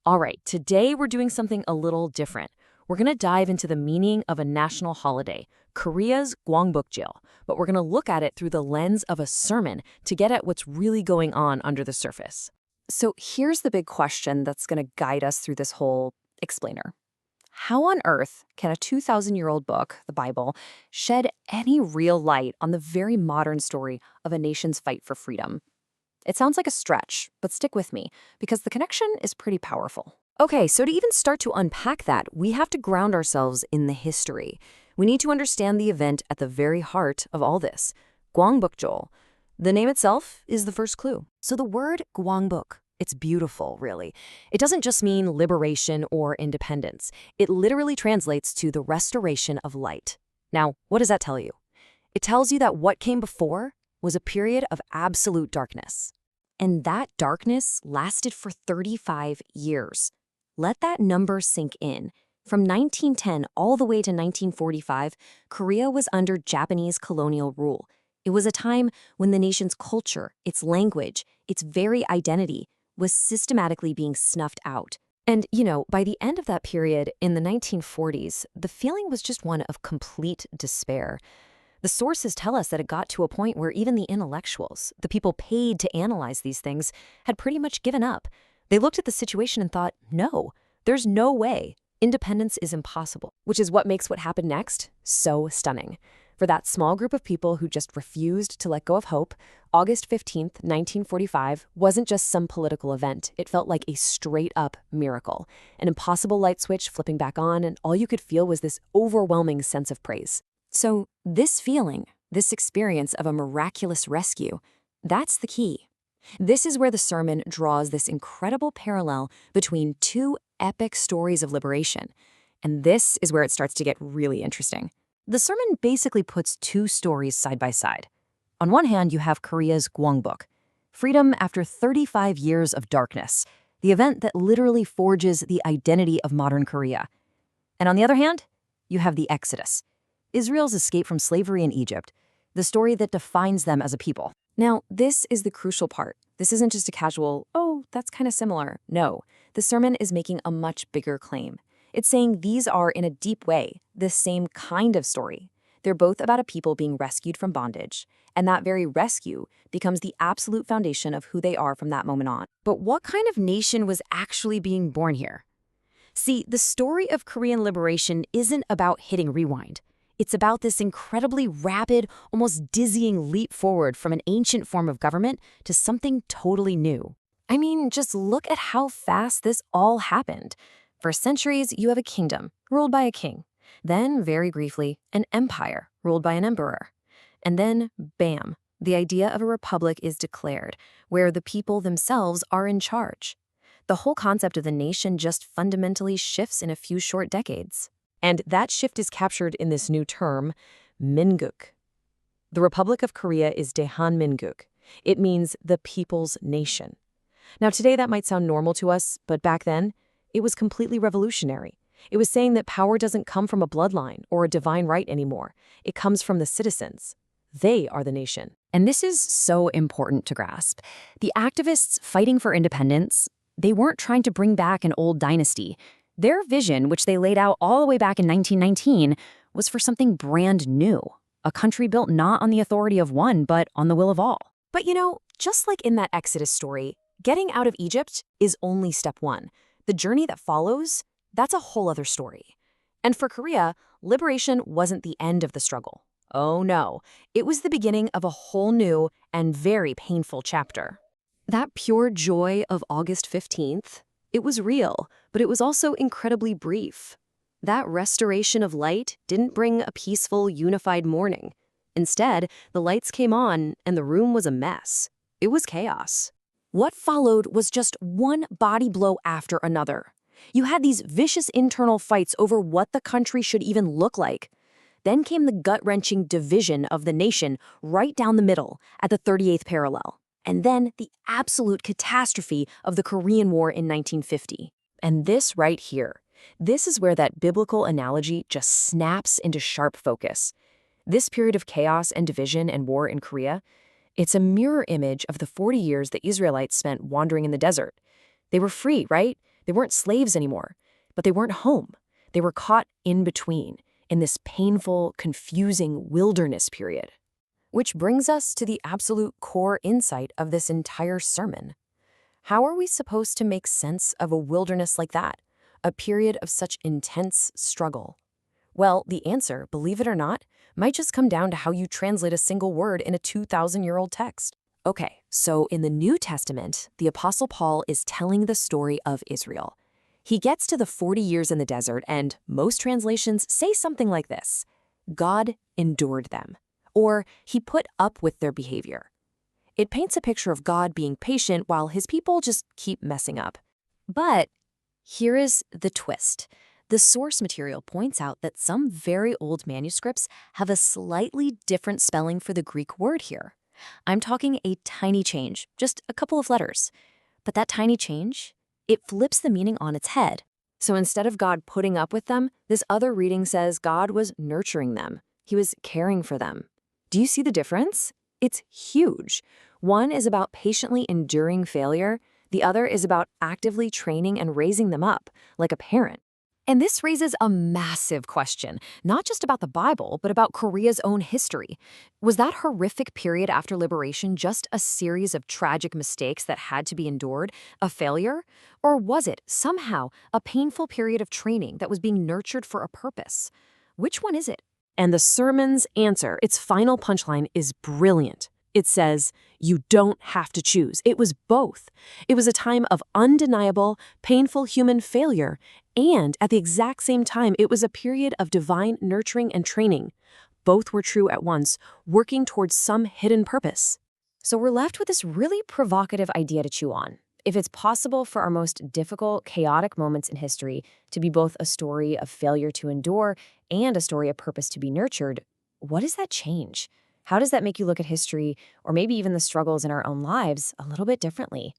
All right, today we're doing something a little different. We're going to dive into the meaning of a national holiday, Korea's Gwangbokjeol, but we're going to look at it through the lens of a sermon to get at what's really going on under the surface. So here's the big question that's going to guide us through this whole explainer. How on earth can a 2,000-year-old book, the Bible, shed any real light on the very modern story of a nation's fight for freedom? It sounds like a stretch, but stick with me, because the connection is pretty powerful. Okay, so to even start to unpack that, we have to ground ourselves in the history. We need to understand the event at the very heart of all this, Gwangbokjeol. The name itself is the first clue. So the word Gwangbok, it's beautiful, really. It doesn't just mean liberation or independence. It literally translates to the restoration of light. Now, what does that tell you? It tells you that what came before was a period of absolute darkness. And that darkness lasted for 35 years. Let that number sink in. From 1910 all the way to 1945, Korea was under Japanese colonial rule. It was a time when the nation's culture, its language, its very identity was systematically being snuffed out. And, by the end of that period, in the 1940s, the feeling was just one of complete despair. The sources tell us that it got to a point where even the intellectuals, the people paid to analyze these things, had pretty much given up. They looked at the situation and thought, no, there's no way. Independence is impossible, which is what makes what happened next so stunning. For that small group of people who just refused to let go of hope, August 15th, 1945 wasn't just some political event. It felt like a straight-up miracle. An impossible light switch flipping back on, and all you could feel was this overwhelming sense of praise. So this feeling, this experience of a miraculous rescue, that's the key. This is where the sermon draws this incredible parallel between two epic stories of liberation. And this is where it starts to get really interesting. The sermon basically puts two stories side by side. On one hand, you have Korea's Gwangbok, freedom after 35 years of darkness, the event that literally forges the identity of modern Korea. And on the other hand, you have the Exodus, Israel's escape from slavery in Egypt, the story that defines them as a people. Now, this is the crucial part. This isn't just a casual, oh, that's kind of similar. No, the sermon is making a much bigger claim. It's saying these are, in a deep way, the same kind of story. They're both about a people being rescued from bondage, and that very rescue becomes the absolute foundation of who they are from that moment on. But what kind of nation was actually being born here? See, the story of Korean liberation isn't about hitting rewind. It's about this incredibly rapid, almost dizzying leap forward from an ancient form of government to something totally new. I mean, just look at how fast this all happened. For centuries, you have a kingdom, ruled by a king. Then, very briefly, an empire, ruled by an emperor. And then, bam, the idea of a republic is declared, where the people themselves are in charge. The whole concept of the nation just fundamentally shifts in a few short decades. And that shift is captured in this new term, Mingguk. The Republic of Korea is Daehanmingguk. It means the people's nation. Now, today that might sound normal to us, but back then, it was completely revolutionary. It was saying that power doesn't come from a bloodline or a divine right anymore. It comes from the citizens. They are the nation. And this is so important to grasp. The activists fighting for independence, they weren't trying to bring back an old dynasty. Their vision, which they laid out all the way back in 1919, was for something brand new. A country built not on the authority of one, but on the will of all. But just like in that Exodus story, getting out of Egypt is only step one. The journey that follows, that's a whole other story. And for Korea, liberation wasn't the end of the struggle. Oh no, it was the beginning of a whole new and very painful chapter. That pure joy of August 15th, it was real, but it was also incredibly brief. That restoration of light didn't bring a peaceful, unified morning. Instead, the lights came on and the room was a mess. It was chaos. What followed was just one body blow after another. You had these vicious internal fights over what the country should even look like. Then came the gut-wrenching division of the nation right down the middle at the 38th parallel. And then the absolute catastrophe of the Korean War in 1950. And this right here, this is where that biblical analogy just snaps into sharp focus. This period of chaos and division and war in Korea, it's a mirror image of the 40 years the Israelites spent wandering in the desert. They were free, right? They weren't slaves anymore, but they weren't home. They were caught in between, in this painful, confusing wilderness period. Which brings us to the absolute core insight of this entire sermon. How are we supposed to make sense of a wilderness like that, a period of such intense struggle? Well, the answer, believe it or not, might just come down to how you translate a single word in a 2,000-year-old text. Okay, so in the New Testament, the Apostle Paul is telling the story of Israel. He gets to the 40 years in the desert, and most translations say something like this: God endured them, or he put up with their behavior. It paints a picture of God being patient while his people just keep messing up. But here is the twist. The source material points out that some very old manuscripts have a slightly different spelling for the Greek word here. I'm talking a tiny change, just a couple of letters. But that tiny change, it flips the meaning on its head. So instead of God putting up with them, this other reading says God was nurturing them. He was caring for them. Do you see the difference? It's huge. One is about patiently enduring failure. The other is about actively training and raising them up, like a parent. And this raises a massive question, not just about the Bible, but about Korea's own history. Was that horrific period after liberation just a series of tragic mistakes that had to be endured, a failure? Or was it, somehow, a painful period of training that was being nurtured for a purpose? Which one is it? And the sermon's answer, its final punchline, is brilliant. It says, you don't have to choose. It was both. It was a time of undeniable, painful human failure, and at the exact same time, it was a period of divine nurturing and training. Both were true at once, working towards some hidden purpose. So we're left with this really provocative idea to chew on. If it's possible for our most difficult, chaotic moments in history to be both a story of failure to endure and a story of purpose to be nurtured, what does that change? How does that make you look at history, or maybe even the struggles in our own lives, a little bit differently?